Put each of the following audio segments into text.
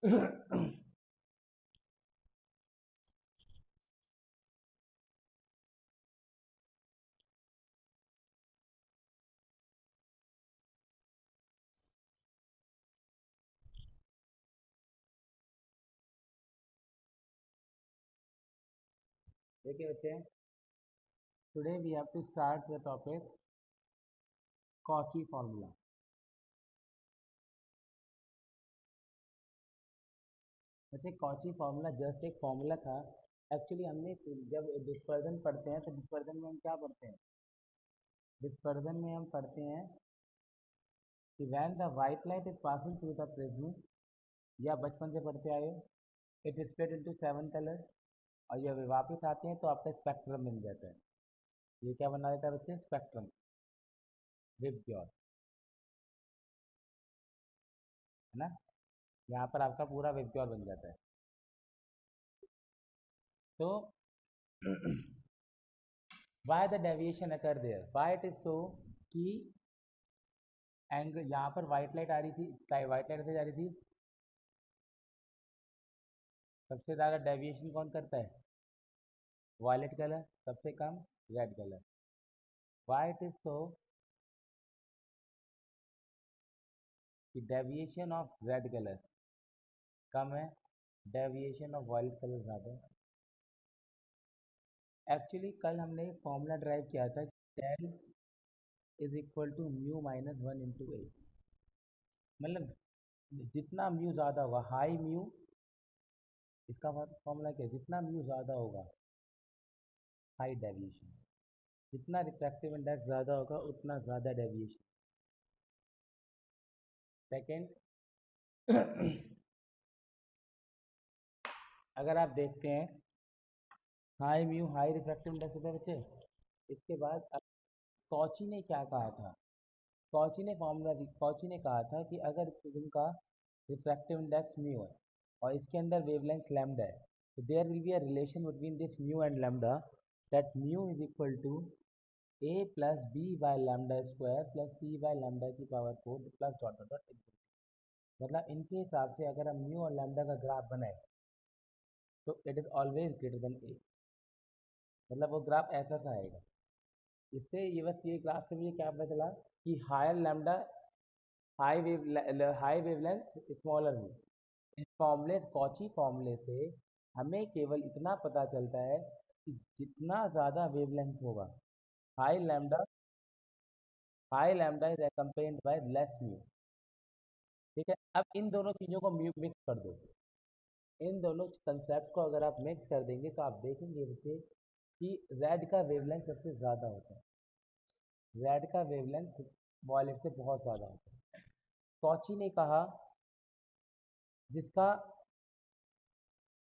देखिए बच्चे, today we have to start the topic Cauchy formula. बच्चे, कॉची फार्मूला जस्ट एक फार्मूला था। एक्चुअली हमने जब डिस्पर्जन पढ़ते हैं तो डिस्पर्जन में हम क्या पढ़ते हैं? डिस्पर्जन में हम पढ़ते हैं कि when the white light is passing through the prism, या बचपन से पढ़ते आए हो, it is split into 7 colours, और जब वापस आते हैं तो आपका स्पेक्ट्रम मिल जाता है। ये क्या बना देता है बच्चे? स्पेक्ट्रम, विबग्योर, है ना। यहाँ पर आपका पूरा विबग्योर बन जाता है। तो why the deviation occur there? Why it is so कि एंगल यहाँ पर व्हाइट लाइट आ रही थी, व्हाइट लाइट से जा रही थी। सबसे ज़्यादा डेविएशन कौन करता है? Violet colour. सबसे कम red colour. Why it is so कि डेविएशन ऑफ रेड कलर कम है, डेविएशन ऑफ वायलेट कलर ज़्यादा है। एक्चुअली कल हमने एक फॉर्मूला ड्राइव किया था, del is equal to mu minus 1 into A. मतलब जितना म्यू ज़्यादा होगा, हाई म्यू, इसका फॉर्मूला क्या है? जितना म्यू ज़्यादा होगा, हाई डेविएशन। जितना रिफ्रैक्टिव इंडेक्स ज़्यादा होगा, उतना ज़्यादा डेविएशन। सेकेंड, अगर आप देखते हैं, high mu high refractive index होता है बच्चे। इसके बाद कॉची ने क्या कहा था? कॉची ने कहा था कि अगर इस प्रिज्म का रिफ्रैक्टिव इंडेक्स म्यू है और इसके अंदर वेवलेंथ लैम्डा है, तो there will be a relation between this mu and lambda, that mu is equal to A plus B by lambda square plus C by lambda की power 4 plus dot dot dot. मतलब इनके हिसाब से अगर हम mu और lambda का graph बनाए तो it is always greater than A. मतलब वो ग्राफ ऐसा सा आएगा। इससे ये बस ये ग्राफ से मुझे क्या पता चला कि higher lambda high wavelength, smaller mu. इस फॉर्मूले, कॉची फॉर्मूले से हमें केवल इतना पता चलता है कि जितना ज़्यादा वेवलेंथ होगा, high lambda high lambda is accompanied by less mu. ठीक है, अब इन दोनों चीज़ों को म्यू मिक्स कर दो। इन दोनों कंसेप्ट को अगर आप मिक्स कर देंगे तो आप देखेंगे बच्चे कि रेड का वेवलेंथ सबसे ज़्यादा होता है। रेड का वेवलेंथ वॉयलेट से बहुत ज़्यादा होता है। कॉची ने कहा जिसका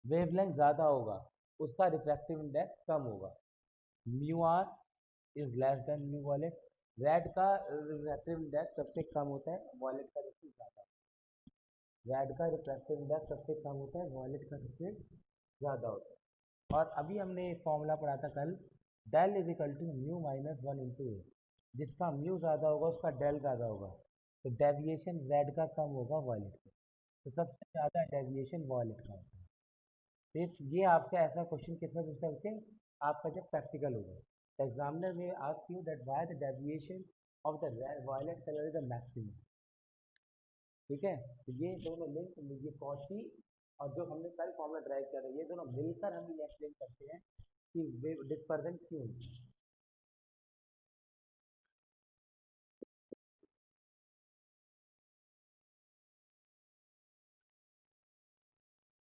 वेवलेंथ ज़्यादा होगा उसका रिफ्रैक्टिव इंडेक्स कम होगा। Mu R is less than mu violet. Red का रिफ्रैक्टिव इंडेक्स सबसे कम होता है, वॉयलेट का सबसे ज़्यादा। रेड का रिफ्रैक्टिव इंडेक्स सबसे कम होता है, वॉयलेट का सबसे ज़्यादा होता है। और अभी हमने एक फॉर्मूला पढ़ा था कल, del is equal to mu minus 1 into A. जिसका म्यू ज़्यादा होगा उसका डेल ज़्यादा होगा, तो डेविएशन रेड का कम होगा वॉयलेट का। तो सबसे ज़्यादा डेविएशन वॉयलेट का होता है। तो ये आपका ऐसा क्वेश्चन कितना पूछता है बच्चे? आपका जब प्रैक्टिकल होगा, examiner may ask you that why the deviation of the violet colour is the maximum. ठीक है, तो ये दोनों लिंक, ये कॉची और जो हमने कल फॉर्मूला ड्राइव किया था, ये दोनों मिलकर हम ये एक्सप्लेन करते हैं कि डिस्पर्जन क्यों होती है।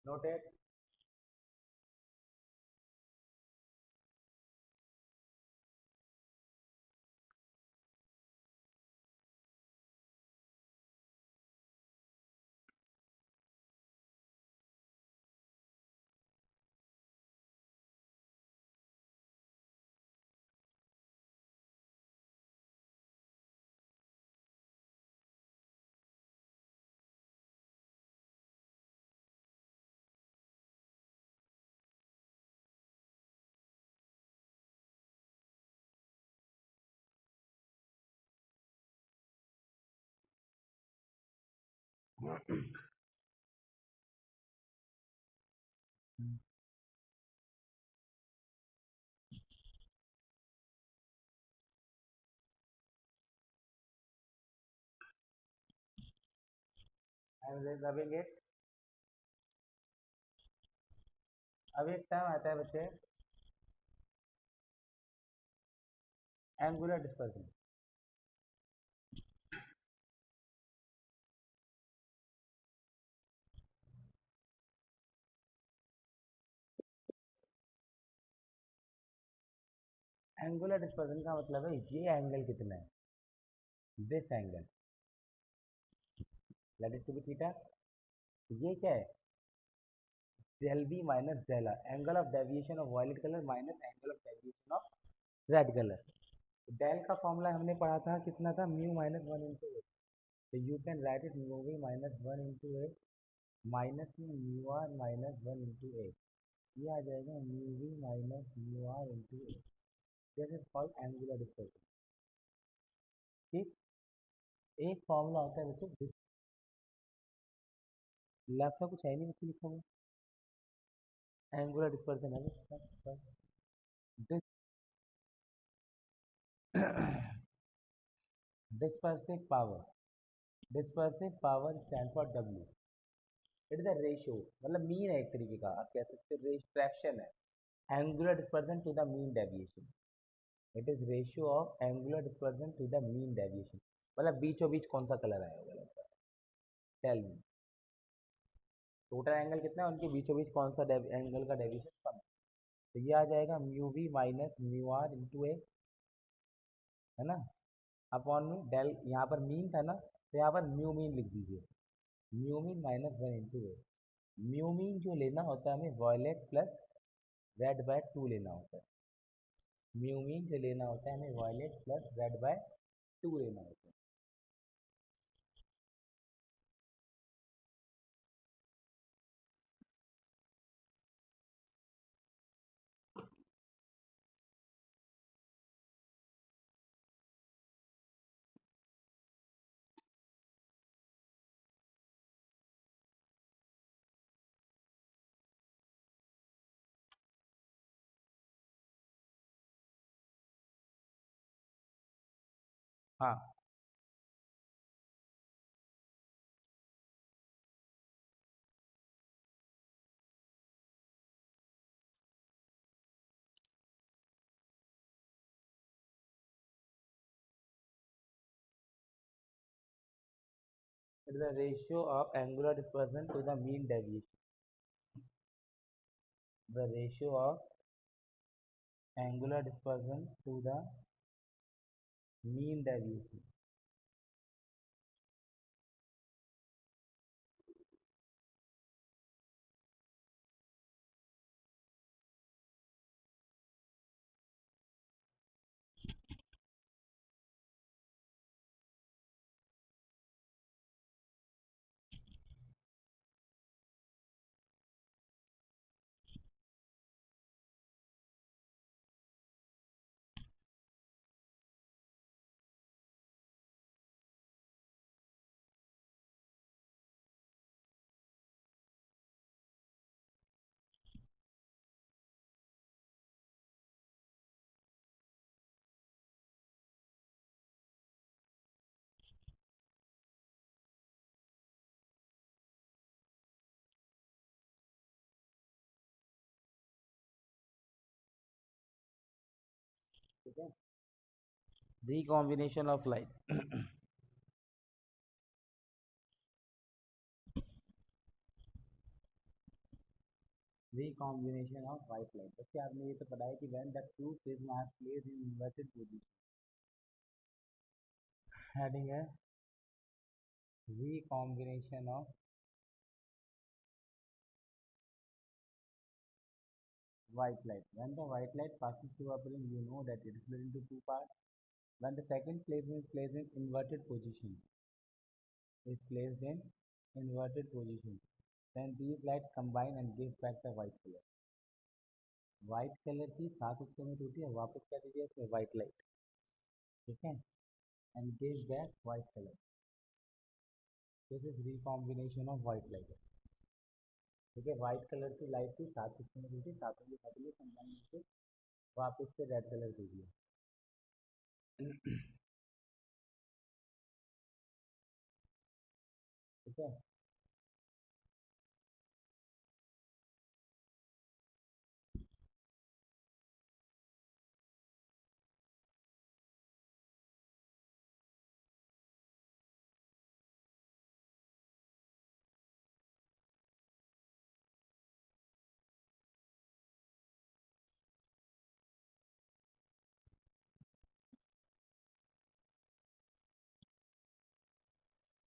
Noted. And then rubbing it. अब एक टर्म आता है बच्चे, एंगुलर डिस्पर्सन। एंगुलर डिस्पर्सन का मतलब है ये एंगल कितना है, this angle, let it to be theta. ये क्या है, del B minus del R, angle of deviation of violet colour minus angle of deviation of red colour. Del का फॉर्मूला हमने पढ़ा था, कितना था, mu minus one into A. तो you can write it mu V minus one into A minus में mu R minus one into A. ये आ जाएगा mu V minus mu R into A. This is called angular dispersion. ठीक, एक formula होता है बच्चों, लेफ्ट में कुछ है नहीं बच्चे लिखा हुआ, एंगुलर डिस्पर्सन है this dispersive power, dispersive power stand for W। It is a ratio, मतलब मीन है एक तरीके का, आप कह सकते हो फ्रैक्शन है angular dispersion to the mean deviation. It is ratio of angular dispersion to the mean deviation, मतलब बीचों बीच कौन सा कलर आया होगा लगता है, टेल मी। टोटल एंगल कितना है, उनके बीचों बीच कौन सा एंगल का डेविएशन कम है। तो ये आ जाएगा mu V minus mu R into A, है ना, अपॉन में डेल, यहाँ पर मीन था ना, तो यहाँ पर म्यू मीन लिख दीजिए, mu mean minus one into A. Mu mean जो लेना होता है हमें violet plus red by two लेना होता है, म्यू मीन जो लेना होता है हमें violet plus red by two लेना होता है। हाँ, it is the ratio of angular dispersion to the mean deviation, the ratio of angular dispersion to the mean deviation। ठीक है, recombination of light, recombination of white light। बच्चे आपने ये तो पढ़ा है कि when the two prism are placed in inverted position, heading है recombination of white light। When the white light passes through a prism, you know that it is split into two parts। When the second prism is placed in inverted position, is placed in inverted position, then these lights combine and give back the white color। White colour की 7 हिस्सों में टूटी है, वापस क्या दीजिए इसमें white light, ठीक है, and give back white colour. This is recombination of white light. ठीक है, व्हाइट कलर की लाइट की 7 हिस्सों में टूटी, सातों के साथ में कंबाइन करके वापस से रेड कलर दे दिया। ठीक है,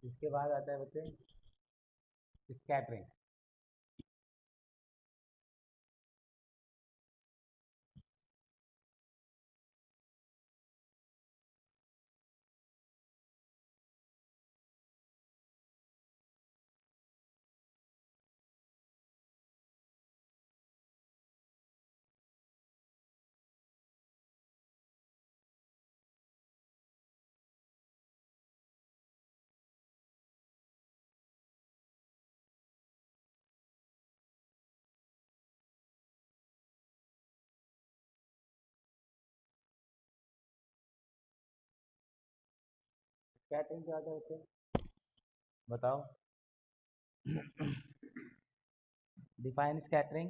इसके बाद आता है बच्चे स्कैटरिंग। स्कैटरिंग क्या होता है बच्चे, बताओ। Define scattering.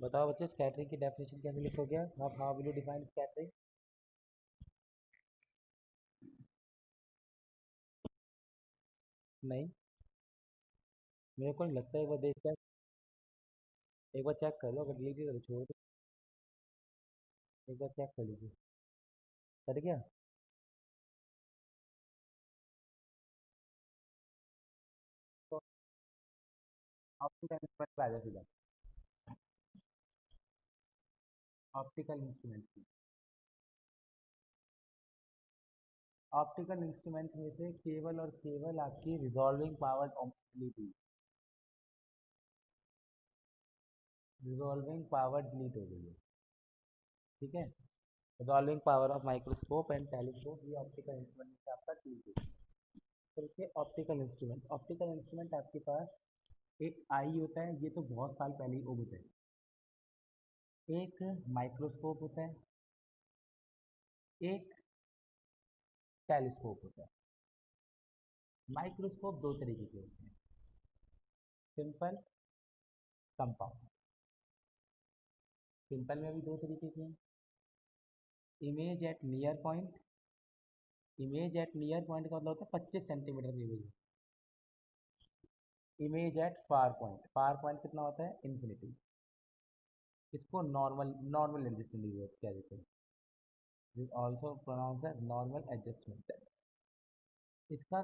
बताओ बच्चे, स्कैटरिंग की डेफिनेशन कैसे लिखोगे आप? How will you define scattering? नहीं, मेरे को नहीं लगता। एक बार देख कर, एक बार चेक कर लो, अगर डिलीट है तो छोड़ दो। एक बार चेक कर लीजिए, कर गया? तो ऑप्टिकल इंस्ट्रूमेंट पे आ जाए सीधा। ऑप्टिकल इंस्ट्रूमेंट, ऑप्टिकल इंस्ट्रूमेंट में से केवल और केवल आपकी रिजॉल्विंग पावर डिलीट हुई, रिजॉल्विंग पावर डिलीट हो गई है। ठीक है, resolving power of microscope and telescope, ये ऑप्टिकल इंस्ट्रूमेंट से आपका डिलीट हुई। चलिए ऑप्टिकल इंस्ट्रूमेंट, ऑप्टिकल इंस्ट्रूमेंट आपके पास एक आई होता है, ये तो बहुत साल पहले ही उभरा है। एक माइक्रोस्कोप होता है, एक टेलीस्कोप होता है। माइक्रोस्कोप दो तरीके के होते हैं, सिंपल, कंपाउंड। सिंपल में भी दो तरीके के हैं, image at near point. Image at near point का मतलब होता है 25 सेंटीमीटर की image. Image at far point, far point कितना होता है? इन्फिनिटी। इसको नॉर्मल, नॉर्मल एडजस्टमेंट क्या देते हैं, ऑल्सो प्रोनाउंस है नॉर्मल एडजस्टमेंट। इसका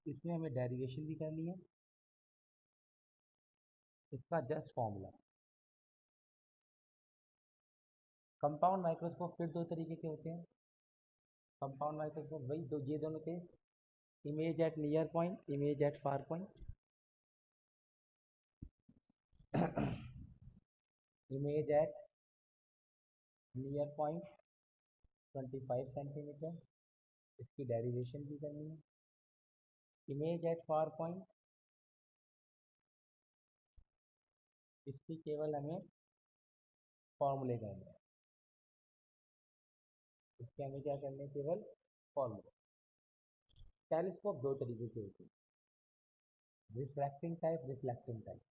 इसमें हमें डेरिवेशन भी करनी है। इसका जस्ट फॉर्मूला। कंपाउंड माइक्रोस्कोप फिर दो तरीके के होते हैं। कंपाउंड माइक्रोस्कोप वही दो, ये दोनों थे, image at near point, image at far point. Image at near point 25 centimetre, इसकी डेरिवेशन भी करनी है। इमेज एट फार पॉइंट, इसकी केवल हमें फॉर्मूले करने हैं। इसके हमें क्या करने हैं? केवल फॉर्मूले। टेलीस्कोप दो तरीके के होते हैं, refracting type, reflecting type.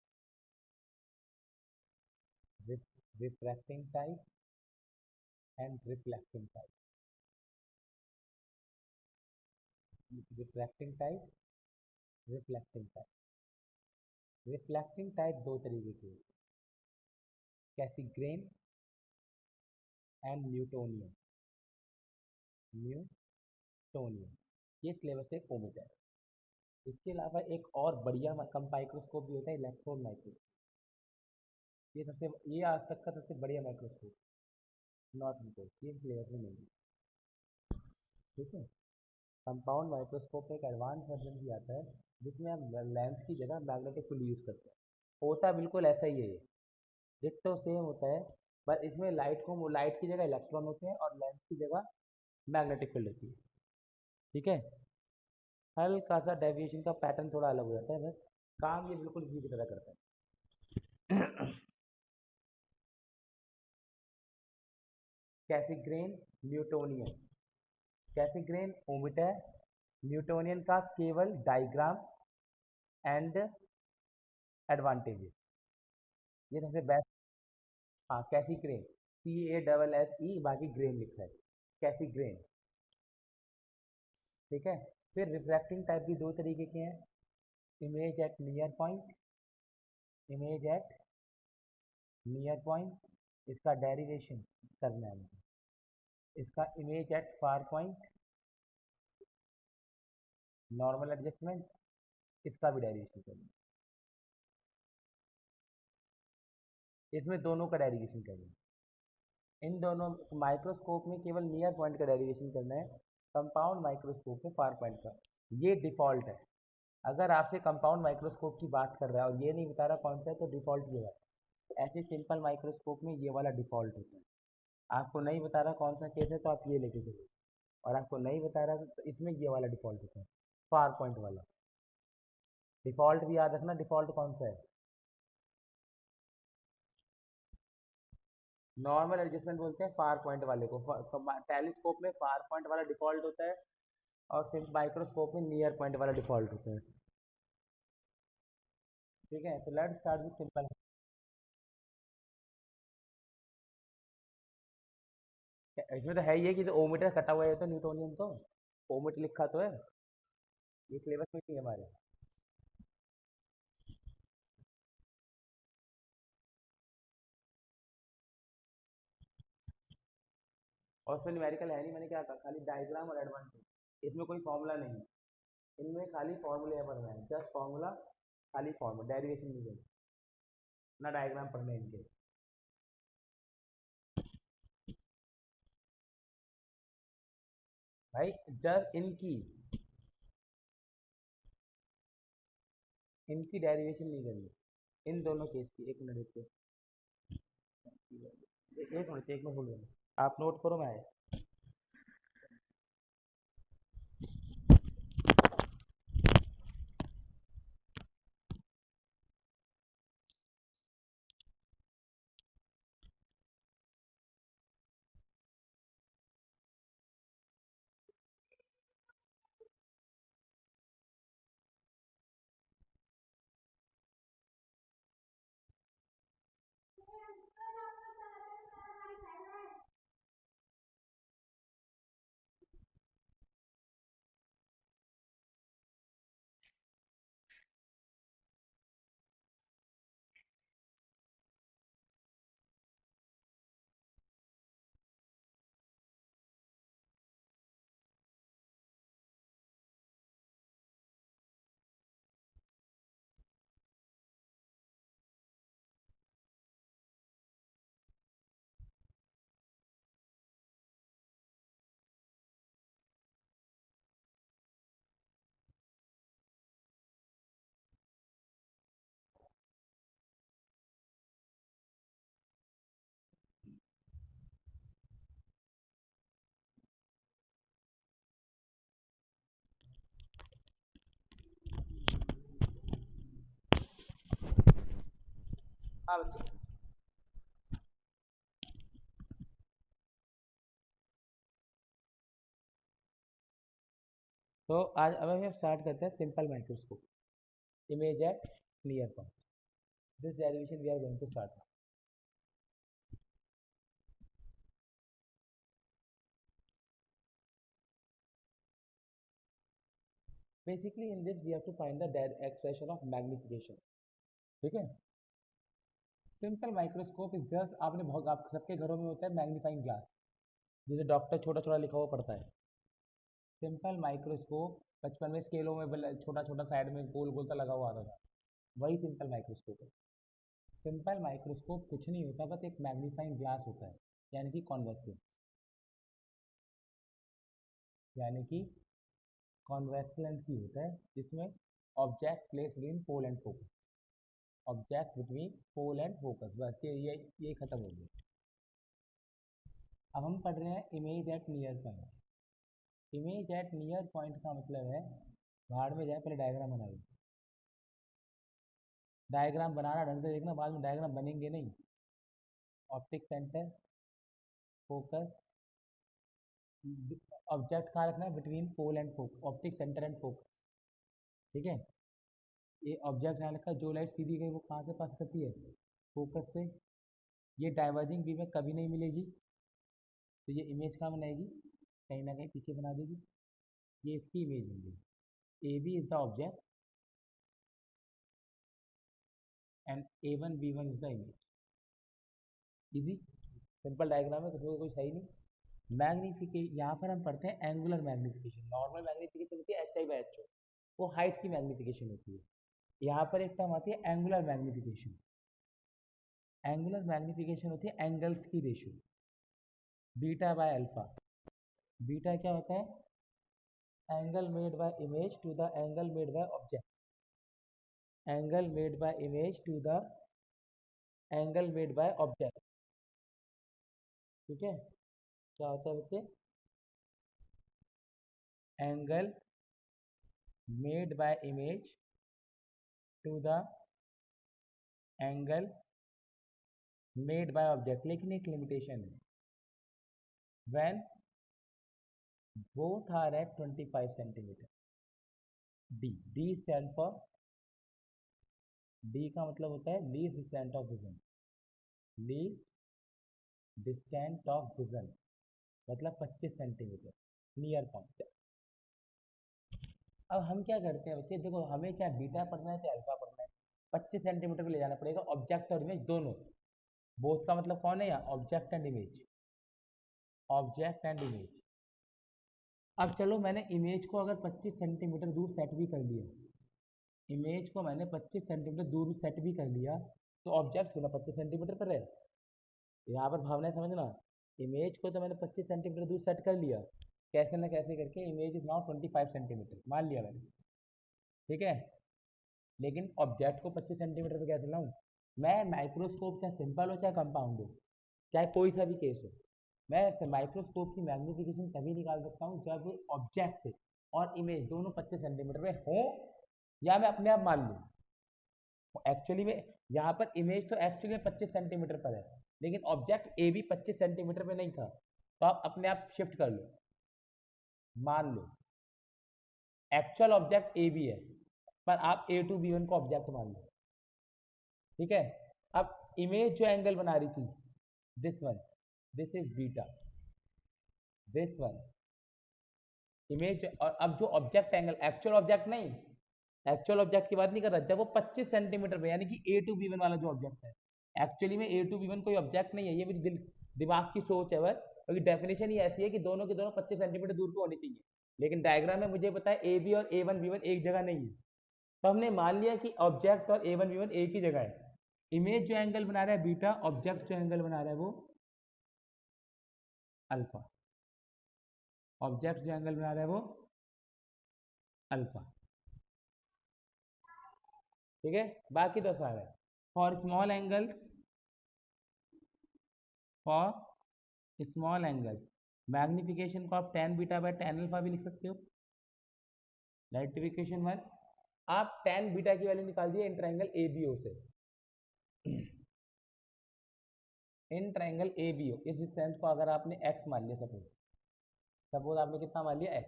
Refracting type and reflecting type. Refracting type, reflecting type. Reflecting type दो तरीके के होते हैं, कैसीग्रेन एंड न्यूटोनियन। न्यूटोनियन, ये सिलेबस से ओमिट है। इसके अलावा एक और बढ़िया कम माइक्रोस्कोप भी होता है, इलेक्ट्रॉन माइक्रोस्कोप। ये आज तक का सबसे बढ़िया माइक्रोस्कोप, नॉट इनको, ये सिलेबस में नहीं है। ठीक है, कंपाउंड माइक्रोस्कोप एक एडवांस वर्जन भी आता है, जिसमें हम लेंस की जगह मैग्नेटिक फील्ड यूज़ करते हैं। होता बिल्कुल ऐसा ही है ये, डिट्टो सेम होता है, पर इसमें लाइट की जगह इलेक्ट्रॉन होते हैं और लेंस की जगह मैग्नेटिक फील्ड होती है। ठीक है, हल्का सा डेविएशन का पैटर्न थोड़ा अलग हो जाता है, बस काम ये बिल्कुल इसी की तरह करता है। कैसीग्रेन, न्यूटोनियन। कैसीग्रेन ओमिट है, न्यूटोनियन का केवल डायग्राम एंड एडवांटेजेस, ये सबसे बेस्ट। हाँ, कैसीग्रेन, CASSE, बाकी ग्रेन लिखा है, कैसीग्रेन। ठीक है, फिर रिफ्रैक्टिंग टाइप भी दो तरीके के हैं, image at near point, image at near point. इसका डेरिवेशन करना है मुझे। इसका image at far point, normal adjustment, इसका भी डेरिवेशन करेंगे। इसमें दोनों का डेरिवेशन करेंगे। इन दोनों माइक्रोस्कोप में केवल नियर पॉइंट का डेरिवेशन करना है, कंपाउंड माइक्रोस्कोप में फार पॉइंट का। ये डिफॉल्ट है। अगर आपसे कंपाउंड माइक्रोस्कोप की बात कर रहा है और ये नहीं बता रहा कौन सा है तो डिफॉल्ट ये है। ऐसे सिंपल माइक्रोस्कोप में ये वाला डिफॉल्ट होता है। आपको नहीं बता रहा कौन सा केस है तो आप ये लेके चलिए, और आपको नहीं बता रहा तो इसमें ये वाला डिफॉल्ट होता है, फार पॉइंट वाला। डिफॉल्ट भी याद रखना, डिफॉल्ट कौन सा है। नॉर्मल एडजस्टमेंट बोलते हैं फार पॉइंट वाले को। टेलीस्कोप में फार पॉइंट वाला डिफॉल्ट होता है, और सिर्फ माइक्रोस्कोप में नियर पॉइंट वाला डिफॉल्ट होता है। ठीक है, तो लेट्स स्टार्ट विद सिंपल। इसमें तो है ही है कि जो ओमीटर कटा हुआ है तो न्यूटोनियन तो ओमीटर लिखा तो है, ये सिलेबस में नहीं है हमारे। और उसमें न्यूमेरिकल है नहीं, मैंने क्या कहा, खाली डायग्राम और एडवांटेज। इसमें कोई फॉर्मूला नहीं है, इनमें खाली फॉर्मूले भरना है, जस्ट फॉर्मूला, खाली फॉर्मूला, डेरिवेशन नहीं है, ना डायग्राम पढ़ने हैं इनके। भाई जस्ट इनकी डेरिवेशन नहीं करनी, इन दोनों केस की। एक मिनट देखते, एक मिनट बोल रहा, आप नोट करो, मैं आया। हाँ बच्चे, तो आज अब हम स्टार्ट करते हैं simple microscope, image at near point. This derivation we are going to start. Basically in this we have to find the expression of magnification. ठीक है, सिंपल माइक्रोस्कोप इज जस्ट, आपने बहुत, आप सबके घरों में होता है मैग्नीफाइंग ग्लास, जिसे डॉक्टर छोटा छोटा लिखा हुआ पड़ता है। सिंपल माइक्रोस्कोप बचपन में स्केलों में छोटा छोटा साइड में गोल गोल सा लगा हुआ आता था, वही सिंपल माइक्रोस्कोप है। सिंपल माइक्रोस्कोप कुछ नहीं होता, बस एक मैग्नीफाइंग ग्लास होता है, यानी कि कॉन्वेक्स लेंस, यानी कि कॉन्वेक्स लेंस ही होता है, जिसमें object placed between pole and focus, object between pole and focus, बस ये खत्म हो गया। अब हम पढ़ रहे हैं image at near point. Image at near point का मतलब है, भाड़ में जाए पहले डायग्राम बनाइए। डायग्राम बनाना ढंग से देखना, बाद में डायग्राम बनेंगे नहीं। ऑप्टिक सेंटर, फोकस, ऑब्जेक्ट कहाँ रखना है, between pole and focus, optic centre and focus. ठीक है, ये ऑब्जेक्ट यहाँ रखा, जो लाइट सीधी गई वो कहाँ से पास करती है, फोकस से। ये डाइवर्जिंग बीम में कभी नहीं मिलेगी, तो ये इमेज कहाँ बनाएगी, कहीं ना कहीं पीछे बना देगी। ये इसकी इमेज बन गई। A B is the object and A one B one is the image. Easy, simple diagram है, तो कोई सही नहीं। यहाँ पर हम पढ़ते हैं एंगुलर मैग्नीफिकेशन। नॉर्मल मैग्नीफिकेशन होती है HI/HO, वो हाइट की मैग्नीफिकेशन होती है। यहाँ पर एक टर्म आती है एंगुलर मैग्नीफिकेशन। एंगुलर मैग्नीफिकेशन होती है एंगल्स की ratio, beta by alpha. Beta क्या होता है? Angle made by image to the angle made by object, angle made by image to the angle made by object. ठीक है, क्या होता है बच्चे? Angle made by image to the angle made by object, लेकिन एक लिमिटेशन है, when both are at 25 centimetre. D stands for, D का मतलब होता है least distance of vision, least distance of vision मतलब 25 सेंटीमीटर नियर पॉइंट। अब हम क्या करते हैं बच्चे, देखो हमें चाहे बीटा पढ़ना है चाहे अल्फा पढ़ना है, 25 सेंटीमीटर पे ले जाना पड़ेगा ऑब्जेक्ट और इमेज दोनों। बोथ का मतलब कौन है यहाँ? Object and image, object and image. अब चलो मैंने इमेज को अगर 25 सेंटीमीटर दूर सेट भी कर लिया, इमेज को मैंने 25 सेंटीमीटर दूर सेट भी कर लिया, तो ऑब्जेक्ट क्यों ना 25 सेंटीमीटर पर है। यहाँ पर भावना समझना, इमेज को तो मैंने 25 सेंटीमीटर दूर सेट कर लिया, कैसे ना कैसे करके इमेज इज नाउ 25 सेंटीमीटर मान लिया मैंने, ठीक है। लेकिन ऑब्जेक्ट को 25 सेंटीमीटर पे कैसे लाऊं? मैं माइक्रोस्कोप चाहे सिंपल हो चाहे कंपाउंड हो, चाहे कोई सा भी केस हो, मैं माइक्रोस्कोप की मैग्नीफिकेशन तभी निकाल सकता हूँ जब ऑब्जेक्ट और इमेज दोनों 25 सेंटीमीटर पे हो, या मैं अपने आप मान लूँ। एक्चुअली में यहाँ पर इमेज तो एक्चुअली में 25 सेंटीमीटर पर है, लेकिन ऑब्जेक्ट ए भी 25 सेंटीमीटर पे नहीं था, तो आप अपने आप शिफ्ट कर लो, मान लो एक्चुअल ऑब्जेक्ट ए भी है, पर आप A2B1 को ऑब्जेक्ट मान लो, ठीक है। अब इमेज जो एंगल बना रही थी, this one, this is beta, this one image. और अब जो ऑब्जेक्ट एंगल, एक्चुअल ऑब्जेक्ट नहीं, एक्चुअल ऑब्जेक्ट की बात नहीं कर रहा, जब वो 25 सेंटीमीटर पे, यानी कि A2B1 वाला जो ऑब्जेक्ट है, एक्चुअली में A2B1 कोई ऑब्जेक्ट नहीं है, ये मेरी दिमाग की सोच है बस, क्योंकि डेफिनेशन ही ऐसी है कि दोनों के दोनों 25 सेंटीमीटर दूर पे होनी चाहिए, लेकिन डायग्राम में मुझे पता है AB और A1B1 एक जगह नहीं है, तो हमने मान लिया कि ऑब्जेक्ट और A1B1 एक ही जगह है। इमेज जो एंगल बना रहा है बीटा, ऑब्जेक्ट जो एंगल बना रहा है वो अल्फा, ऑब्जेक्ट जो एंगल बना रहा है वो अल्फा, ठीक है। बाकी तो सारा है। For small angles, for small angle magnification को आप tan beta by tan alpha भी लिख सकते हो। रेक्टिफिकेशन 1, आप tan बीटा की वैल्यू निकाल दिए इन ट्रायंगल ABO से, इन ट्रायंगल ABO इस डिस्टेंस को अगर आपने x मान लिया, सपोज सपोज आपने कितना मान लिया x,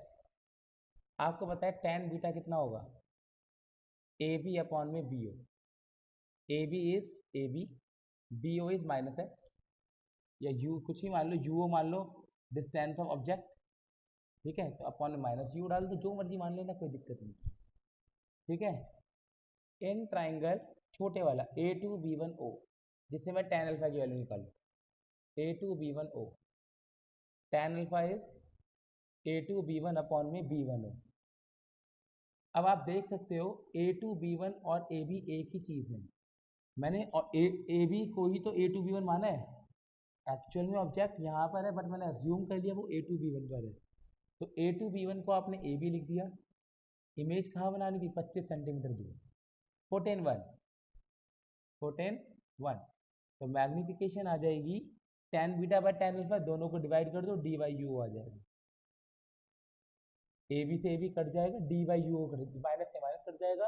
आपको पता है tan बीटा कितना होगा? AB अपॉन में BO, AB is AB, BO is -x, या U कुछ भी मान लो, UO मान लो, डिस्टेंस ऑफ ऑब्जेक्ट, ठीक है। तो अपॉन में -U डाल दो, जो मर्जी मान लेना, कोई दिक्कत नहीं, ठीक है। इन ट्राइंगल छोटे वाला A2B1O, जिससे मैं tan अल्फा की वैल्यू निकालूं, A2B1O, tan alpha is A2B1 upon में B1O। अब आप देख सकते हो A2B1 और AB एक ही चीज़ है, मैंने AB को ही तो A2B1 माना है, एक्चुअल में ऑब्जेक्ट यहाँ पर है, बट मैंने अज्यूम कर लिया वो A2B1 पर है, तो A2B1 को आपने AB लिख दिया। इमेज कहाँ बनानी थी? 25 सेंटीमीटर दूर, फोटेन 1, फोटेन 1, तो मैग्निफिकेशन आ जाएगी tan beta by tan alpha, दोनों को डिवाइड कर दो, D/U आ जाएगा, AB से AB कट जाएगा, D/U माइनस से माइनस कट जाएगा,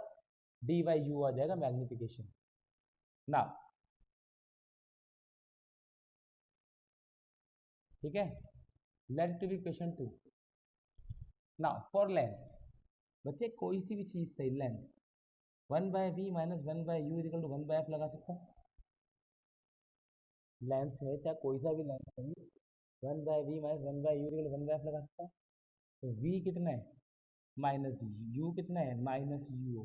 D/U आ जाएगा मैग्निफिकेशन। ना, ठीक है। Let to be question 2। ना फॉर लेंस, बच्चे कोई सी भी चीज़ सही, lens 1/V minus 1/U equal to 1/F लगा सकता हूँ। लेंस में चाहे कोई सा भी लेंस है, 1/V minus 1/U equal to 1/F लगा सकता हूँ। तो V कितना है? -U कितना है? -UO,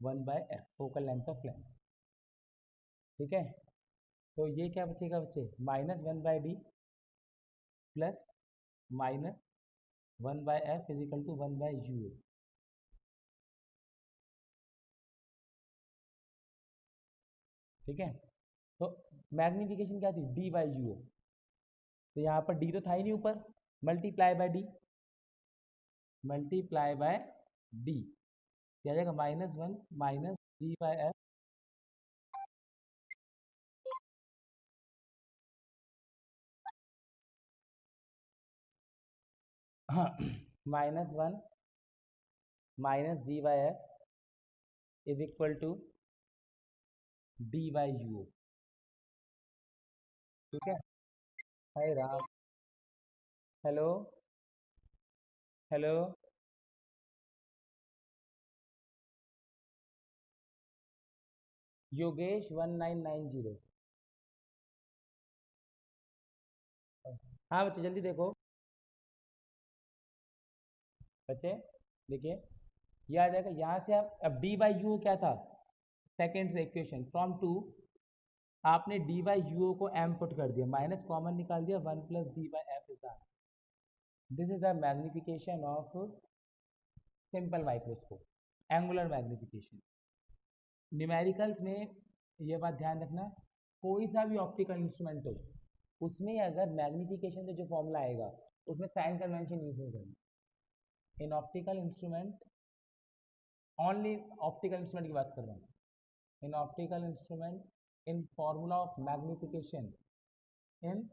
1/F focal length of lens, ठीक है। तो ये क्या बचेगा बच्चे? -1/D plus minus 1/f is equal to 1/u। ठीक है, तो मैग्निफिकेशन क्या थी, d/u। तो यहाँ पर d तो था ही नहीं ऊपर, multiply by d, multiply by d क्या जाएगा, -1 minus d/f -1 minus d/f is equal to d/u। ठीक है, hi Ram, hello, hello, Yogesh 1990। हाँ बच्चे जल्दी देखो, बच्चे देखिए, ये आ जाएगा यहाँ से। आप अब d/u क्या था, सेकेंड से इक्वेशन फ्रॉम टू, आपने d/u को m पुट कर दिया, माइनस कॉमन निकाल दिया, 1 plus d/f is the, this is the magnification of simple microscope, angular magnification. Numericals में ये बात ध्यान रखना, कोई सा भी ऑप्टिकल इंस्ट्रूमेंट हो, उसमें अगर मैग्निफिकेशन से जो फॉर्मूला आएगा उसमें साइन कन्वेंशन यूज नहीं करना। In optical instrument, only optical instrument की बात कर रहा हूँ, in optical instrument, in formula of magnification, in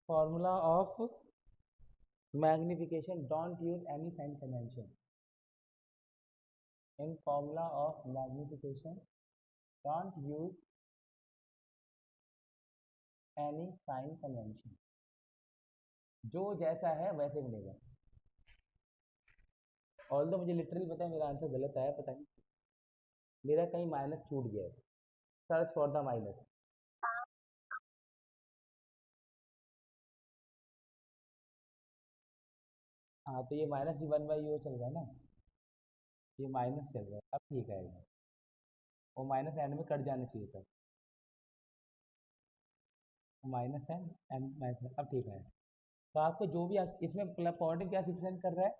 formula of magnification don't use any sign convention, in formula of magnification don't use any sign convention, जो जैसा है वैसे मिलेगा। ऑल दो मुझे लिटरली पता है मेरा आंसर गलत आया, पता नहीं मेरा कहीं माइनस छूट गया है, सर्च फॉर द माइनस। हाँ तो ये माइनस जी 1/u चल रहा है ना, ये माइनस चल रहा है, अब ठीक आएगा, वो माइनस एंड में कट जाना चाहिए था, माइनस एंड एंड माइनस, अब ठीक है। तो आपको जो भी इसमें पॉजिटिव क्या रिप्रेजेंट कर रहा है,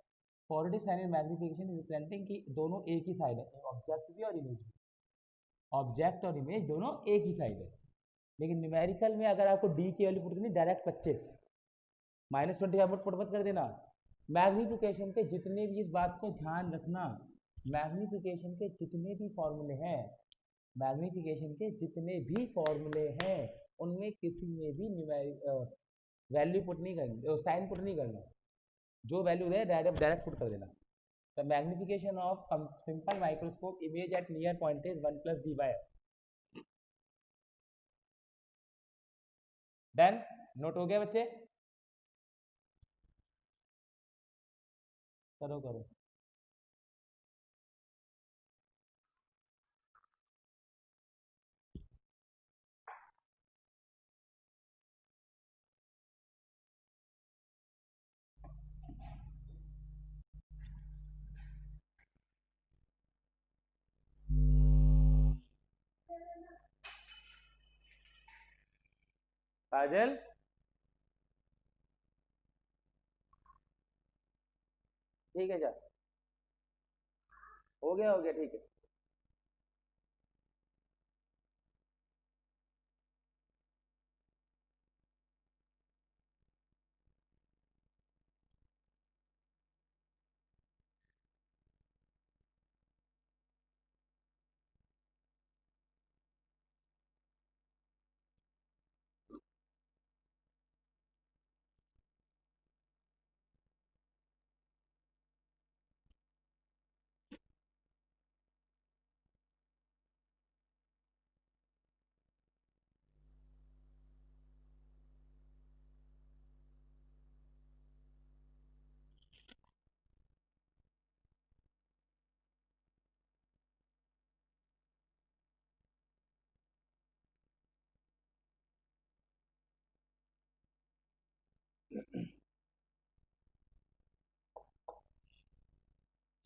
positive sign in magnification is representing कि दोनों एक ही साइड है, ऑब्जेक्ट भी और इमेज भी, ऑब्जेक्ट और इमेज दोनों एक ही साइड है। लेकिन न्यूमेरिकल में अगर आपको डी की वैल्यू पुट करनी डायरेक्ट 25, -25 पुट मत कर देना। मैग्निफिकेशन के जितने भी, इस बात को ध्यान रखना, मैग्निफिकेशन के जितने भी फॉर्मूले हैं, मैग्निफिकेशन के जितने भी फॉर्मूले हैं, उनमें किसी में भी न्यूमेरिक वैल्यू पुट नहीं करनी, साइन पुट नहीं करना, जो वैल्यू है डायरेक्ट डायरेक्ट पुट कर देना। The magnification of simple microscope image at near point is 1 plus d/f। Done, note हो गया बच्चे, करो करो। काजल, ठीक है जा, हो गया ठीक है।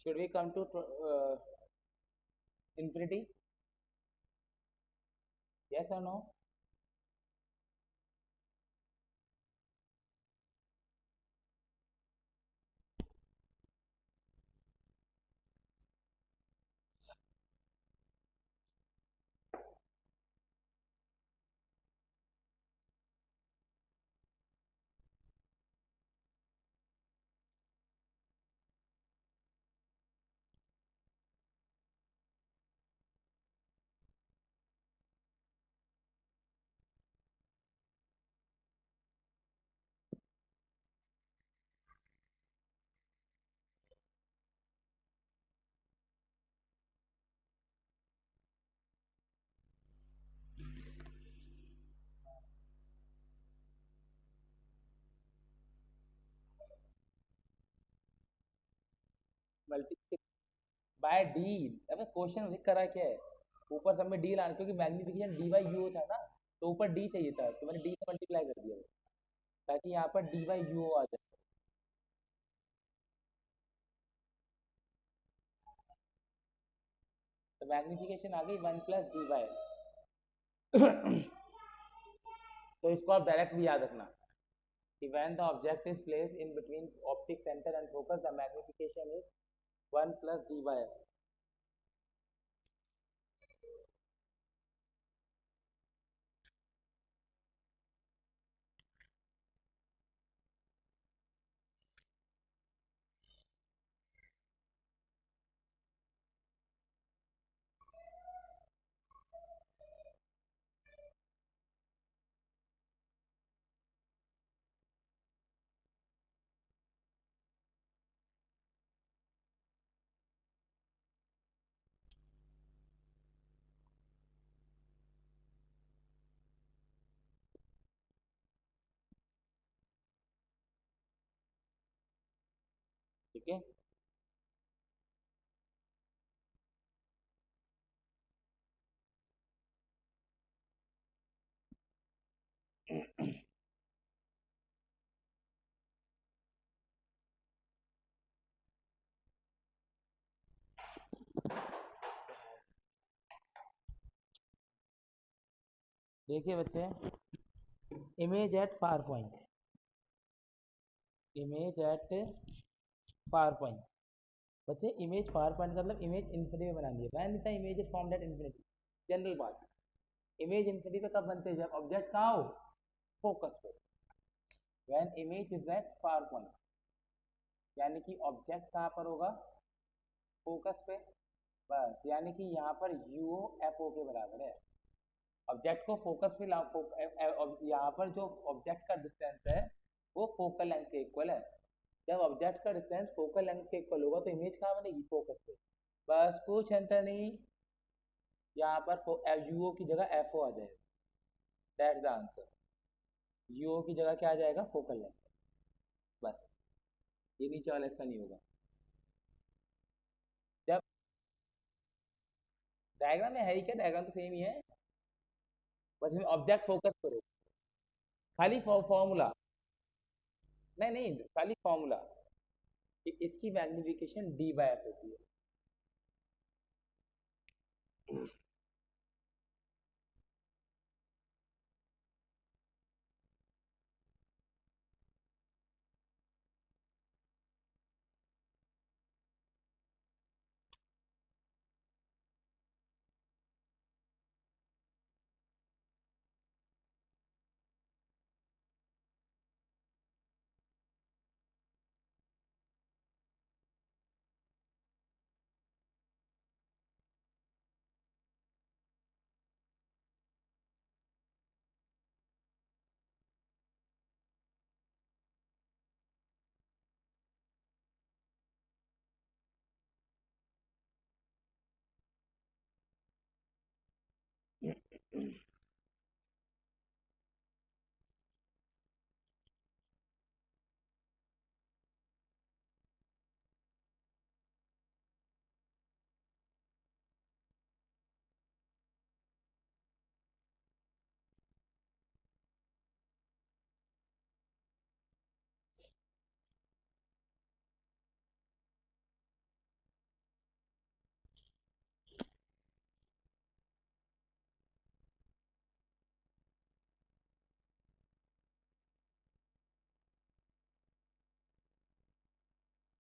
Should we come to infinity? Yes or no? Multi by D. अबे क्वेश्चन लिख करा क्या है, ऊपर सब में डी लाना, क्योंकि मैग्नीफिकेशन डी बाई यू था ना, तो ऊपर डी चाहिए था, तो मैंने डी से मल्टीप्लाई कर दिया ताकि यहाँ पर डी बाई यू आ जाए। तो मैग्नीफिकेशन आ गई 1 + dy। तो इसको आप डायरेक्ट भी याद रखना कि when the object is placed in between optic center and focus, the magnification is 1 + dy। ठीक है। देखिए बच्चे, image at far point, image at far point. बच्चे इमेज फार पॉइंट का मतलब इमेज इन्फिनिटी में बनानी है। When the image is formed at infinity, general बात, इमेज इन्फिनिटी पे कब बनते हैं, जब ऑब्जेक्ट कहाँ हो, फोकस पे। When image is at far point, यानी कि ऑब्जेक्ट कहाँ पर होगा, फोकस पे। बस, यानी कि यहाँ पर यू एफ ओ के बराबर है। ऑब्जेक्ट को फोकस पे ला, यहाँ पर जो ऑब्जेक्ट का डिस्टेंस है वो फोकल लेंथ के इक्वल है। जब ऑब्जेक्ट का डिस्टेंस फोकल लेंथ के इक्वल होगा तो इमेज कहाँ बनेगी, फोकस पे। बस कुछ अंतर नहीं, यहाँ पर यूओ की जगह एफ ओ आ जाएगा। That's the answer. यूओ की जगह क्या आ जाएगा, फोकल लेंथ। बस, ये नीचे वाला ऐसा नहीं होगा। जब डायग्राम में है ही क्या, डायग्राम तो सेम ही है, बस इसमें ऑब्जेक्ट फोकस करो। खाली फॉर्मूला, नहीं नहीं, खाली फॉर्मूला कि इसकी मैग्निफिकेशन डी बाय एफ होती है।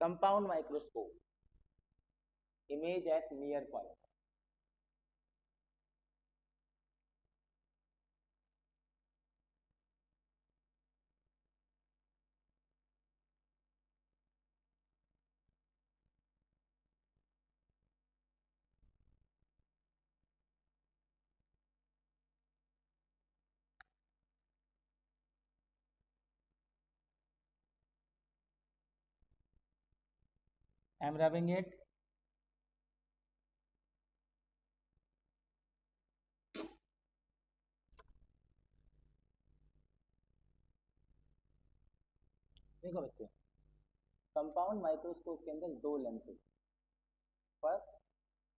Compound microscope, image at near point. I am rubbing it. देखो बच्चे, कंपाउंड माइक्रोस्कोप के अंदर दो लेंस होते हैं, first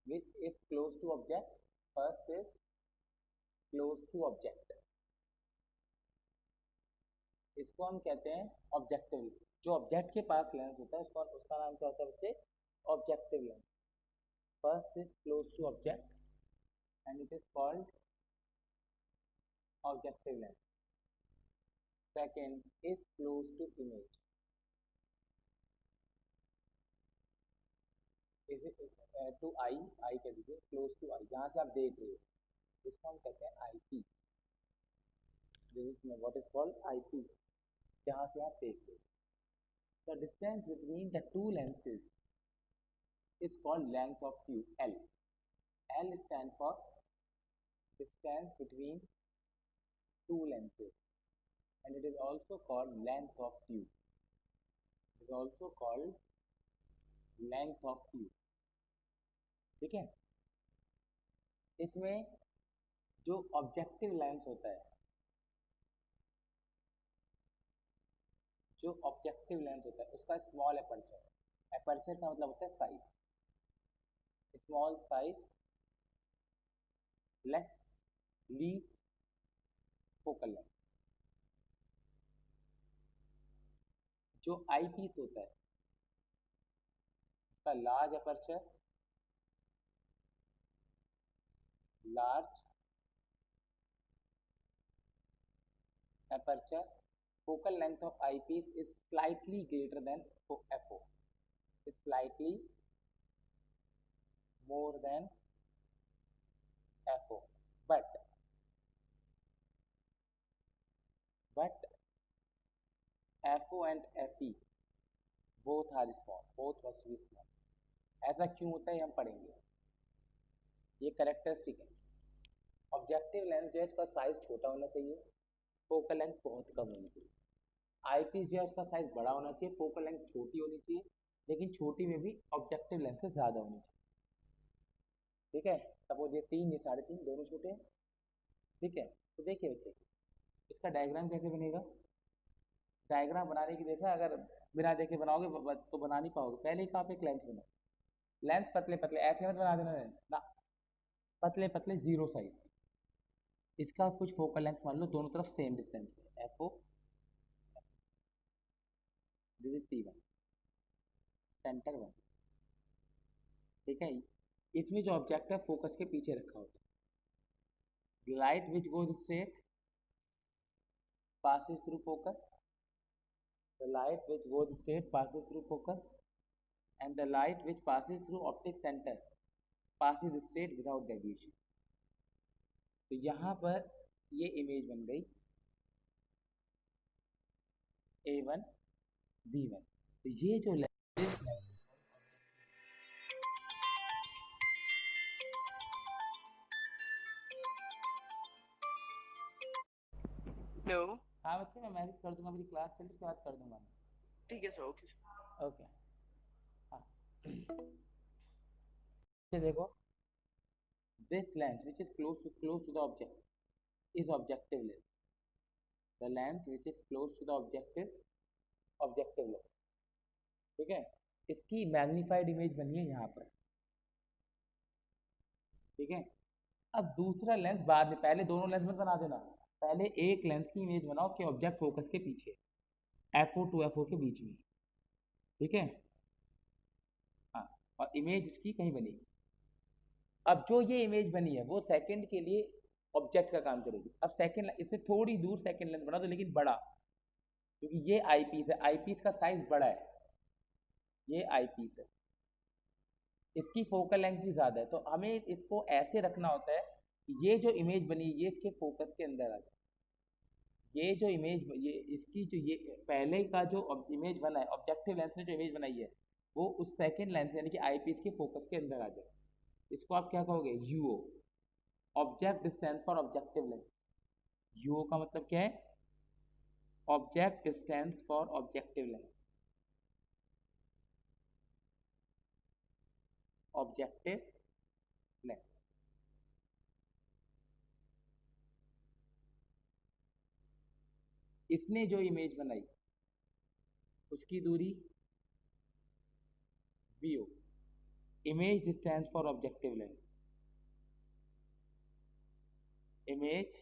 which is close to object, first is close to object, इसको हम कहते हैं ऑब्जेक्टिव। जो ऑब्जेक्ट के पास लेंस होता है उसका उसका नाम क्या होता है बच्चे, objective lens. First is close to object and it is called objective lens. Second is close to image, is to eye, eye कह दीजिए, क्लोज टू आई, जहाँ से आप देख रहे हो, इसको हम कहते हैं I P. What is called I P, जहाँ से आप देख रहे हो। The distance between the two lenses is called length of view, L. L stands for distance between two lenses and it is also called length of view. It is also called length of view. ठीक है, इसमें जो objective lens होता है, जो objective lens होता है उसका स्मॉल एपर्चर, एपर्चर का मतलब होता है size, small size, less, least focal length. जो आई पीस होता है उसका large aperture, large aperture, focal length of eyepiece is slightly greater than FO, is slightly more than FO, but FO and FE both are small, both must be small। ऐसा क्यों होता है हम पढ़ेंगे, ये कैरेक्टरिस्टिक है। ऑब्जेक्टिव लेंस जो है इसका साइज छोटा होना चाहिए, फोकल लेंथ बहुत कम होनी चाहिए। आई पीस जो है उसका साइज बड़ा होना चाहिए, फोकल लेंथ छोटी होनी चाहिए, लेकिन छोटी में भी ऑब्जेक्टिव लेंस से ज़्यादा होनी चाहिए। ठीक है, सपोज ये 3, ये 3.5 दोनों छोटे हैं। ठीक है, तो देखिए बच्चे इसका डायग्राम कैसे बनेगा। डायग्राम बनाने की देखा, अगर बिना देखे बनाओगे तो बना नहीं पाओगे। पहले ही आप एक लेंस बनाओ, लेंस पतले पतले ऐसे मत बना देना लेंस ना, पतले पतले जीरो साइज। इसका कुछ फोकल लेंथ मान लो, दोनों तरफ सेम डिस्टेंस है, F O, this is C one, centre one. ठीक है, इसमें जो ऑब्जेक्ट है फोकस के पीछे रखा होता है। Light which goes straight passes through focus, the light which goes straight passes through focus and the light which passes through optic center passes straight without deviation। तो यहाँ पर ये इमेज बन गई A1 B1। तो ये जो लेंस हेलो। हाँ बच्चे, मैं मैसेज कर दूंगा, मेरी क्लास चल उसके बाद कर दूंगा मैं। ठीक है सर, ओके। ओके हाँ ये देखो, this length which is close to the object is objective length, the length which is close to the object is objective length। ठीक है, इसकी मैग्नीफाइड इमेज बनी है यहाँ पर। ठीक है, अब दूसरा लेंस बाद में, पहले दोनों लेंस मत बना देना, पहले एक लेंस की इमेज बनाओ कि ऑब्जेक्ट फोकस के पीछे, FO टू FO के बीच में। ठीक है, हाँ, और इमेज इसकी कहीं बनेगी। अब जो ये इमेज बनी है वो सेकंड के लिए ऑब्जेक्ट का काम करेगी। अब सेकंड इससे थोड़ी दूर सेकंड लेंस बना दो, लेकिन बड़ा, क्योंकि ये आई पीस है, आई पीस का साइज बड़ा है, ये आई पीस है, इसकी फोकल लेंथ भी ज़्यादा है। तो हमें इसको ऐसे रखना होता है कि ये जो इमेज बनी ये इसके फोकस के अंदर आ जाए। ये जो इमेज, ये इसकी जो ये पहले का जो इमेज बना है, ऑब्जेक्टिव लेंस ने जो इमेज बनाई है वो उस सेकंड लेंस यानी कि आई पीस के फोकस के अंदर आ जाए। इसको आप क्या कहोगे, यूओ, object distance for objective lens. यूओ का मतलब क्या है, object distance for objective lens, objective lens. इसने जो इमेज बनाई उसकी दूरी VO, image stands for objective lens. Image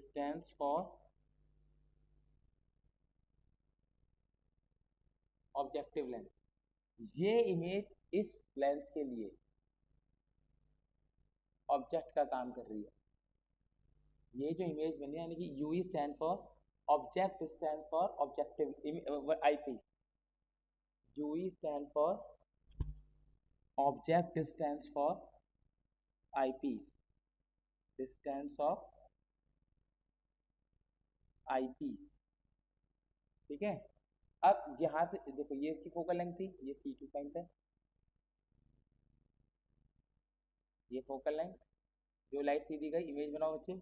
stands for objective lens. ये इमेज इस लेंस के लिए ऑब्जेक्ट का काम कर रही है. ये जो इमेज बनी है यानी कि UE stand for object stand for objective IP. UE stand for object stands for IP. Distance of eyepiece. ठीक है. अब यहाँ से देखो ये इसकी फोकल लेंथ थी, ये C2 पॉइंट है, ये फोकल लेंथ. जो लाइट सीधी गई इमेज बनाओ बच्चे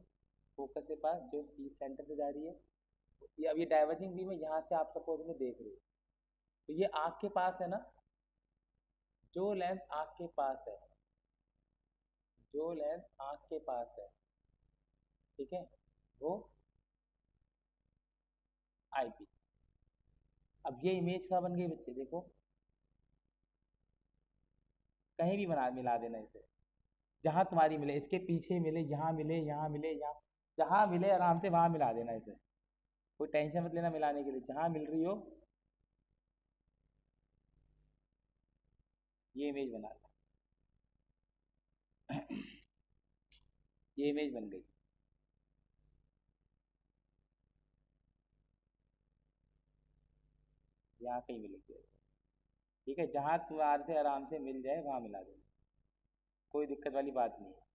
फोकस के पास जो C सेंटर पे जा रही है. ये अब ये डाइवर्जिंग बीम है, यहाँ से आप सपोज में देख रहे हो तो ये आँख के पास है ना. जो लेंस आँख के पास है, जो लेंस आँख के पास है, ठीक है, वो आईपी. अब ये इमेज कहाँ बन गई बच्चे देखो, कहीं भी बना मिला देना इसे, जहाँ तुम्हारी मिले, इसके पीछे मिले, यहाँ मिले, यहाँ मिले, यहाँ जहाँ मिले आराम से वहाँ मिला देना इसे. कोई टेंशन मत लेना मिलाने के लिए, जहाँ मिल रही हो ये इमेज बना लो. ये इमेज बन गई. यहाँ कहीं मिलेगी. ठीक है, जहाँ तुम्हारे से आराम से मिल जाए वहाँ मिला देना, कोई दिक्कत वाली बात नहीं है.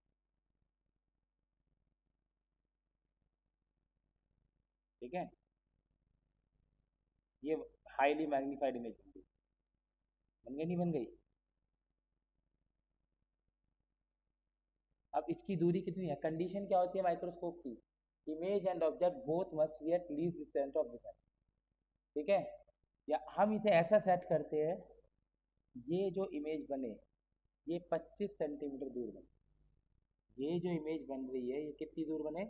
ठीक है. ये हाईली मैग्नीफाइड इमेज बन गई. बन गई नहीं बन गई. अब इसकी दूरी कितनी है. कंडीशन क्या होती है माइक्रोस्कोप की, image and object both must be at least distance of the. ठीक है. या हम इसे ऐसा सेट करते हैं ये जो इमेज बने ये 25 सेंटीमीटर दूर बने. ये जो इमेज बन रही है ये कितनी दूर बने,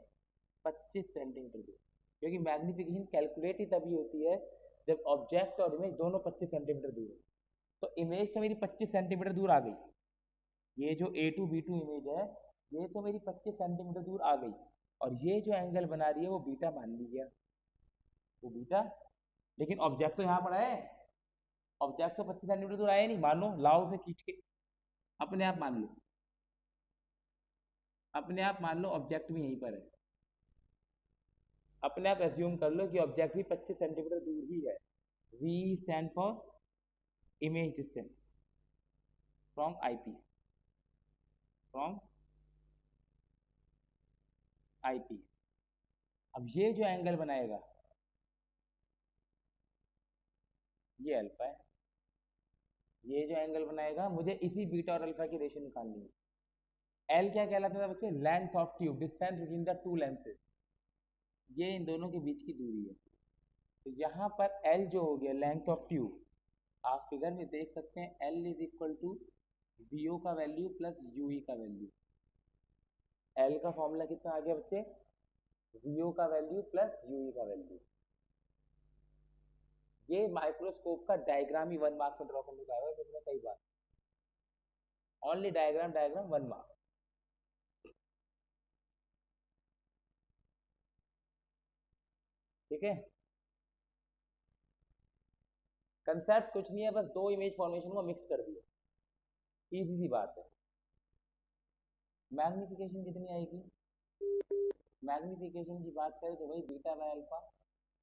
25 सेंटीमीटर दूर. क्योंकि मैग्नीफिकेशन कैलकुलेट ही तभी होती है जब ऑब्जेक्ट और इमेज दोनों 25 सेंटीमीटर दूर है. तो इमेज तो मेरी 25 सेंटीमीटर दूर आ गई. ये जो A2B2 इमेज है ये तो मेरी 25 सेंटीमीटर दूर आ गई. और ये जो एंगल बना रही है वो बीटा मान ली गया, वो बीटा. लेकिन ऑब्जेक्ट तो यहाँ पर है, ऑब्जेक्ट तो 25 सेंटीमीटर दूर आया नहीं. मानो लाओ से खींच के अपने आप मान लो, अपने आप मान लो ऑब्जेक्ट भी यहीं पर है. अपने आप एज्यूम कर लो कि ऑब्जेक्ट भी 25 सेंटीमीटर दूर ही है. V stand for image distance from IP, from IP. अब ये जो एंगल बनाएगा ये अल्फा है. ये जो एंगल बनाएगा मुझे इसी बीटा और अल्फा की रेशियो निकालनी है. एल क्या कहलाता है बच्चे, length of tube, distance between the two lenses. ये इन दोनों के बीच की दूरी है. तो यहाँ पर एल जो हो गया लेंथ ऑफ ट्यूब, आप फिगर में देख सकते हैं L is equal to VO का वैल्यू प्लस यूई का वैल्यू. एल का फॉर्मूला कितना आ गया बच्चे, वीओ का वैल्यू प्लस यूई का वैल्यू. ये माइक्रोस्कोप का डायग्राम ही 1 मार्क में ड्रॉ करने का है इसमें कई बार. Only diagram, diagram 1 mark. ठीक है. कंसेप्ट कुछ नहीं है, बस दो इमेज फॉर्मेशन को मिक्स कर दिया. इजी सी बात है. मैग्निफिकेशन कितनी आएगी, मैग्निफिकेशन की बात करें तो वही बीटा बाय अल्फा.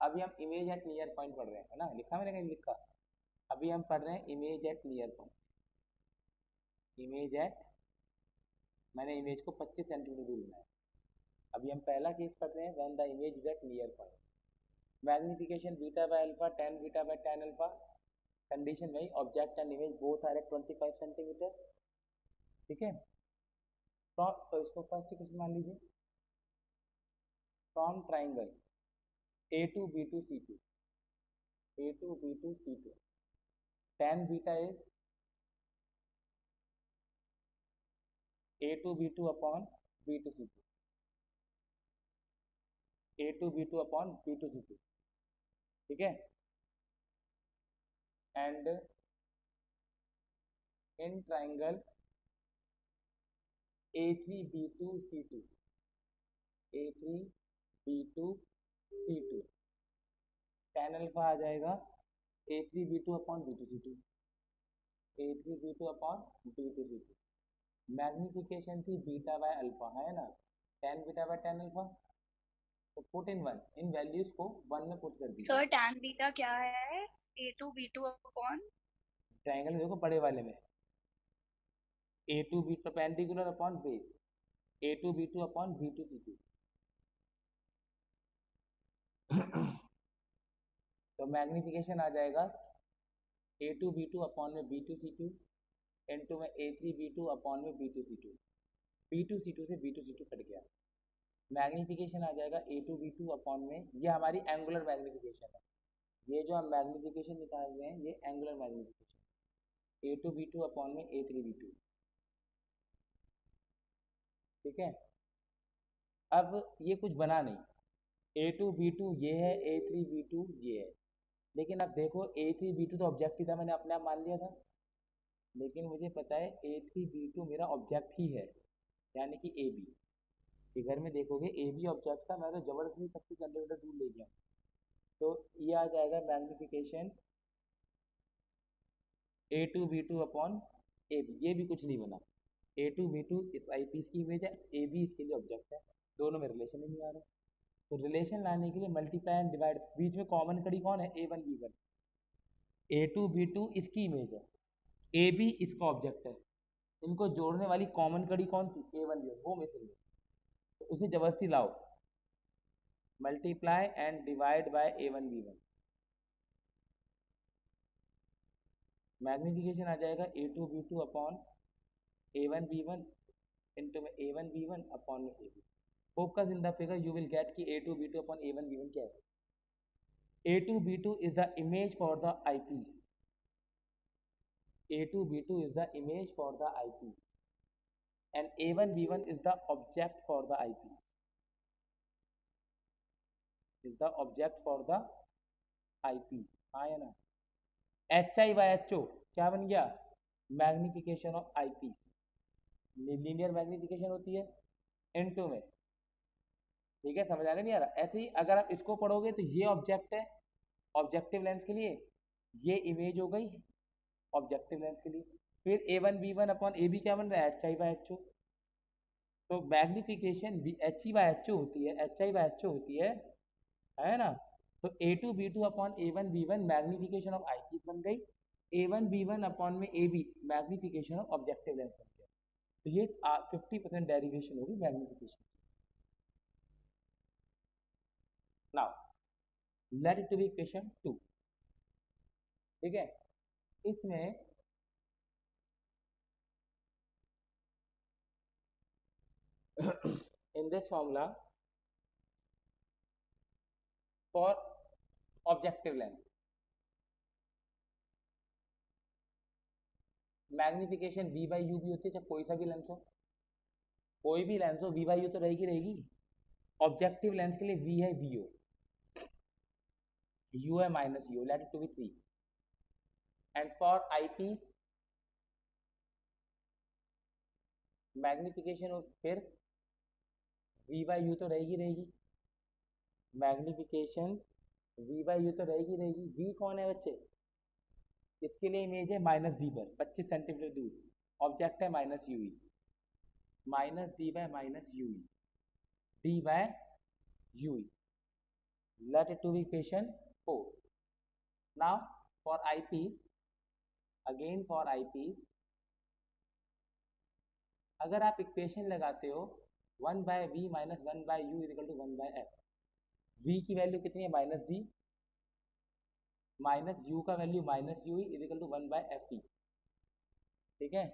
अभी हम इमेज एट नियर पॉइंट पढ़ रहे हैं, है ना, लिखा मैंने कहीं लिखा. अभी हम पढ़ रहे हैं image at near point. Image at, मैंने इमेज को 25 सेंटीमीटर दूर बनाया. अभी हम पहला केस पढ़ रहे हैं when the image is at near point. Magnification beta by alpha, ten beta by ten alpha. Condition वही, object and image both are at 25 centimetre. ठीक है. तो इसको फर्स्ट क्वेश्चन मान लीजिए, from triangle A2B2C2, A2B2C2, tan beta is A2B2 upon B2C2, A2B2 upon B2C2. ठीक है. And in triangle A3B2C2, A3B2C2 tan alpha आ जाएगा A3B2 upon B2C2, A3B2 upon B2C2। Magnification थी बीटा बाय अल्फा, है ना, tan beta by tan alpha. तो put in one, इन values को वन में पुट कर दीजिए। सर tan बीटा क्या है? A2B2 अपॉन ट्राइंगल में देखो बड़े वाले में A2B perpendicular upon base, A2B2 upon B2C2। तो मैग्निफिकेशन आ जाएगा A2B2 अपॉन में B2C2 इनटू में A3B2 अपॉन में B2C2, B2C2 से B2C2 कट गया। मैग्निफिकेशन आ जाएगा A2B2 अपॉन में, ये हमारी एंगुलर मैग्निफिकेशन है, ये जो हम मैग्निफिकेशन निकाल रहे हैं ये एंगुलर मैग्निफिकेशन, A2B2 अपॉन में A3B2। ठीक है, अब ये कुछ बना नहीं, A2B2 ये है, A3B2 ये है, लेकिन अब देखो A3B2 तो ऑब्जेक्ट ही था, मैंने अपने आप मान लिया था, लेकिन मुझे पता है A3B2 मेरा ऑब्जेक्ट ही है, यानी कि AB। फिगर में देखोगे AB ऑब्जेक्ट था, मैं तो जबरदस्ती सबसे सेंटीमीटर दूर ले गया। तो ये आ जाएगा मैग्निफिकेशन A2B2 अपॉन AB, ये भी कुछ नहीं बना। A2B2 इस आई पीस की इमेज है, AB इसके लिए ऑब्जेक्ट है, दोनों में रिलेशन ही नहीं आ रहा। तो रिलेशन लाने के लिए मल्टीप्लाई एंड डिवाइड, बीच में कॉमन कड़ी कौन है? A1B1। A2B2 इसकी इमेज है, AB इसका ऑब्जेक्ट है, इनको जोड़ने वाली कॉमन कड़ी कौन थी? A1B1, वो मिसिंग है, तो उसे जबरदस्ती लाओ, multiply and divide by A1B1। Magnification आ जाएगा A2B2 अपॉन A1B1 इंटू में A1B1 अपॉन में AB। Focus in the figure, you will get कि A2B2 अपॉन A1B1 क्या है। A2B2 is the image for the eyepiece, A2B2 is the image for the eyepiece and A1B1 is the object for the eyepiece, is the object for the eyepiece। हाँ या ना? HI/HO क्या बन गया? Magnification of eyepiece, linear magnification होती है into में। ठीक है, समझ आने नहीं आ रहा? ऐसे ही अगर आप इसको पढ़ोगे तो ये ऑब्जेक्ट है ऑब्जेक्टिव लेंस के लिए, ये इमेज हो गई ऑब्जेक्टिव लेंस के लिए, फिर A1B1 अपॉन AB क्या बन रहा है? HI/HO। तो मैग्निफिकेशन HI/HO होती है, HI/HO होती है ना? तो A2B2 upon A1B1 magnification of eyepiece बन गई, A1B1 अपॉन में AB magnification of objective lens बन गया। तो ये 50% डेरिवेशन होगी magnification. Now let it to be equation 2। ठीक है, इसमें in this formula for objective lens magnification V by you भी होती है, चाहे कोई सा भी लेंस हो, कोई भी लेंस हो V बाई यू तो रहेगी रहेगी। ऑब्जेक्टिव लेंस के लिए V है VO, U है minus U, let it to be 3। And for eyepiece magnification फिर V बाई यू तो रहेगी रहेगी, मैग्निफिकेशन V बाई यू तो रहेगी रहेगी। V कौन है बच्चे? इसके लिए इमेज है माइनस डी पर 25 सेंटीमीटर दूर, ऑब्जेक्ट है minus u e, minus D by minus u e, D by u e. Let it to be equation 4। Now for eyepiece, again for eyepiece, अगर आप equation लगाते हो 1 by V minus 1 by u is equal to 1 by F. V की value कितनी है? Minus D, minus u का value minus u is equal to 1 by F E. ठीक है,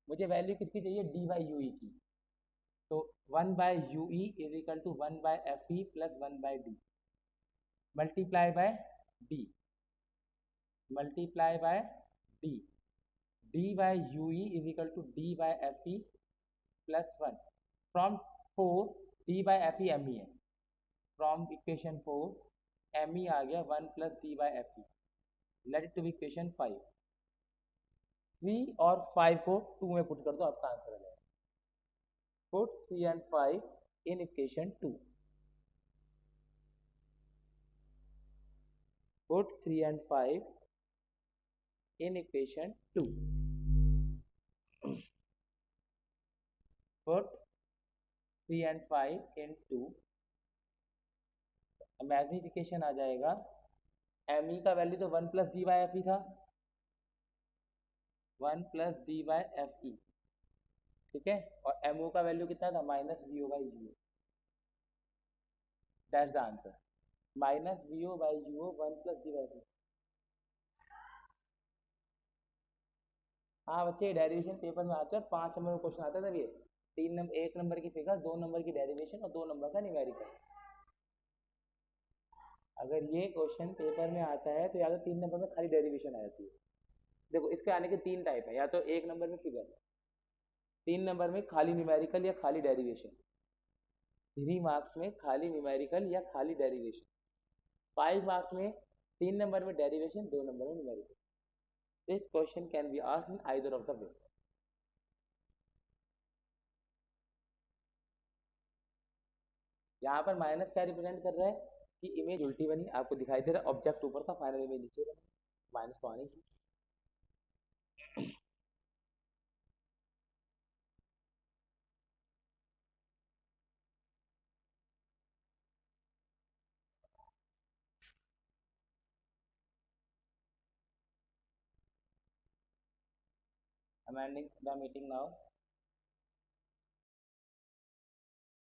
मुझे वैल्यू किसकी चाहिए? डी बाई यू ई की। तो 1 by u e is equal to 1 by F E plus 1 by D, multiply by D, multiply by D, D by u e is equal to D by F E plus 1। From 4 D by F E M E है, from equation 4 M E आ गया 1 plus D by F E. Let it to be equation 5। 3 और 5 को 2 में put कर दो, आपका answer आ जाएगा। Put 3 and 5 in equation 2. Put 3 and 5 in equation 2. Put 3 and 5 in 2. Magnification आ जाएगा, एम ई का वैल्यू तो 1 plus D by F E था, 1 plus D by F E, ठीक है, और एम ओ का वैल्यू कितना था, minus V O by u, that's the answer, minus V O by u, 1 plus D by F E. हाँ बच्चे, derivation paper में आते हैं, 5 नंबर का क्वेश्चन आता है, तब ये 1 नंबर की फिगर, 2 नंबर की डेरिवेशन और 2 नंबर का न्यूमेरिकल। अगर ये क्वेश्चन पेपर में आता है तो या तो 3 नंबर में खाली डेरिवेशन आ जाती है। देखो इसके आने के 3 टाइप है, या तो 1 नंबर में फिगर, 3 नंबर में खाली न्यूमेरिकल या खाली डेरिवेशन, 3 मार्क्स में खाली न्यूमेरिकल या खाली डेरिवेशन, 5 मार्क्स में 3 नंबर में डेरिवेशन, 2 नंबर में numerical. This question can be asked in either of the way. यहाँ पर माइनस क्या रिप्रेजेंट कर रहा है कि इमेज उल्टी बनी, आपको दिखाई दे रहा है ऑब्जेक्ट ऊपर था, फाइनल इमेज नीचे बनी, माइनस तो आने की। I'm ending the meeting now.